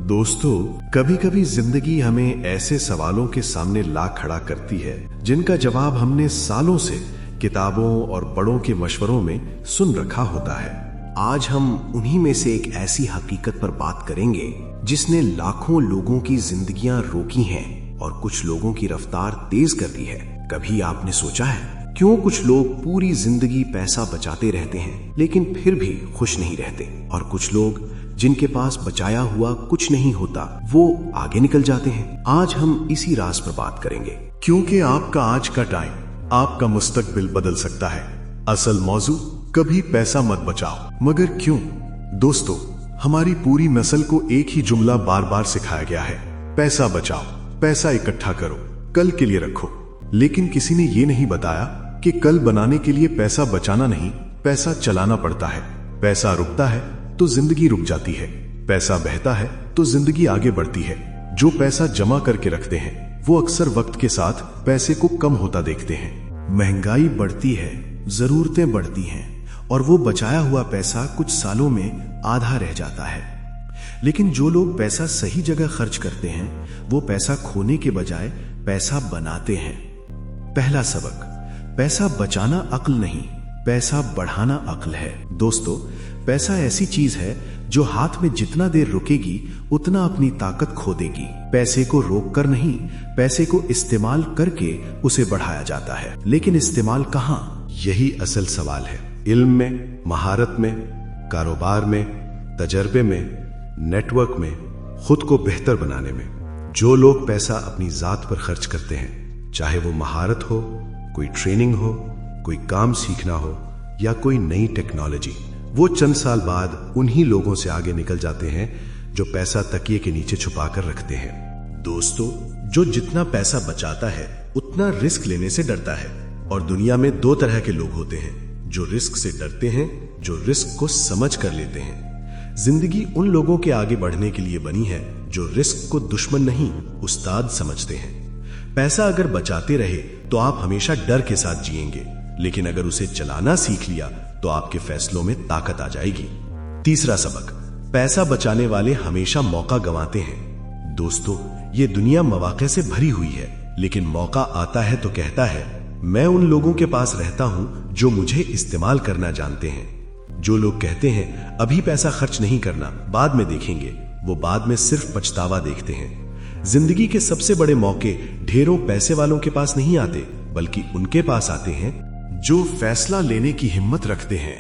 दोस्तों, कभी कभी जिंदगी हमें ऐसे सवालों के सामने ला खड़ा करती है जिनका जवाब हमने सालों से किताबों और बड़ों के मशवरों में सुन रखा होता है। आज हम उन्हीं में से एक ऐसी हकीकत पर बात करेंगे जिसने लाखों लोगों की जिंदगियां रोकी हैं और कुछ लोगों की रफ्तार तेज कर दी है। कभी आपने सोचा है क्यों कुछ लोग पूरी जिंदगी पैसा बचाते रहते हैं लेकिन फिर भी खुश नहीं रहते, और कुछ लोग जिनके पास बचाया हुआ कुछ नहीं होता वो आगे निकल जाते हैं? आज हम इसी राज पर बात करेंगे, क्योंकि आपका आज का टाइम आपका मुस्तकबिल बदल सकता है। असल मौजू, कभी पैसा मत बचाओ, मगर क्यों? दोस्तों, हमारी पूरी नस्ल को एक ही जुमला बार बार सिखाया गया है, पैसा बचाओ, पैसा इकट्ठा करो, कल के लिए रखो। लेकिन किसी ने ये नहीं बताया कि कल बनाने के लिए पैसा बचाना नहीं, पैसा चलाना पड़ता है। पैसा रुकता है तो जिंदगी रुक जाती है, पैसा बहता है तो जिंदगी आगे बढ़ती है। जो पैसा जमा करके रखते हैं वो अक्सर वक्त के साथ पैसे को कम होता देखते हैं। महंगाई बढ़ती है, जरूरतें बढ़ती हैं और वो बचाया हुआ पैसा कुछ सालों में आधा रह जाता है। लेकिन जो लोग पैसा सही जगह खर्च करते हैं वो पैसा खोने के बजाय पैसा बनाते हैं। पहला सबक, पैसा बचाना अक्ल नहीं, पैसा बढ़ाना अक्ल है। दोस्तों, पैसा ऐसी चीज है जो हाथ में जितना देर रुकेगी उतना अपनी ताकत खो देगी। पैसे को रोक कर नहीं, पैसे को इस्तेमाल करके उसे बढ़ाया जाता है। लेकिन इस्तेमाल कहां? यही असल सवाल है। इल्म में, महारत में, कारोबार में, तजर्बे में, नेटवर्क में, खुद को बेहतर बनाने में। जो लोग पैसा अपनी जात पर खर्च करते हैं, चाहे वो महारत हो, कोई ट्रेनिंग हो, कोई काम सीखना हो या कोई नई टेक्नोलॉजी, वो चंद साल बाद उन्हीं लोगों से आगे निकल जाते हैं जो पैसा तकिए के नीचे छुपा कर रखते हैं। दोस्तों, जो जितना पैसा बचाता है उतना रिस्क लेने से डरता है। और दुनिया में दो तरह के लोग होते हैं, जो रिस्क से डरते हैं, जो रिस्क को समझ कर लेते हैं। जिंदगी उन लोगों के आगे बढ़ने के लिए बनी है जो रिस्क को दुश्मन नहीं, उस्ताद समझते हैं। पैसा अगर बचाते रहे तो आप हमेशा डर के साथ जिएंगे, लेकिन अगर उसे चलाना सीख लिया तो आपके फैसलों में ताकत आ जाएगी। तीसरा सबक, पैसा बचाने वाले हमेशा मौका गंवाते हैं। दोस्तों, ये दुनिया मौके से भरी हुई है, लेकिन मौका आता है तो कहता है मैं उन लोगों के पास रहता हूं जो मुझे इस्तेमाल करना जानते हैं। जो लोग कहते हैं अभी पैसा खर्च नहीं करना, बाद में देखेंगे, वो बाद में सिर्फ पछतावा देखते हैं। जिंदगी के सबसे बड़े मौके ढेरों पैसे वालों के पास नहीं आते, बल्कि उनके पास आते हैं जो फैसला लेने की हिम्मत रखते हैं।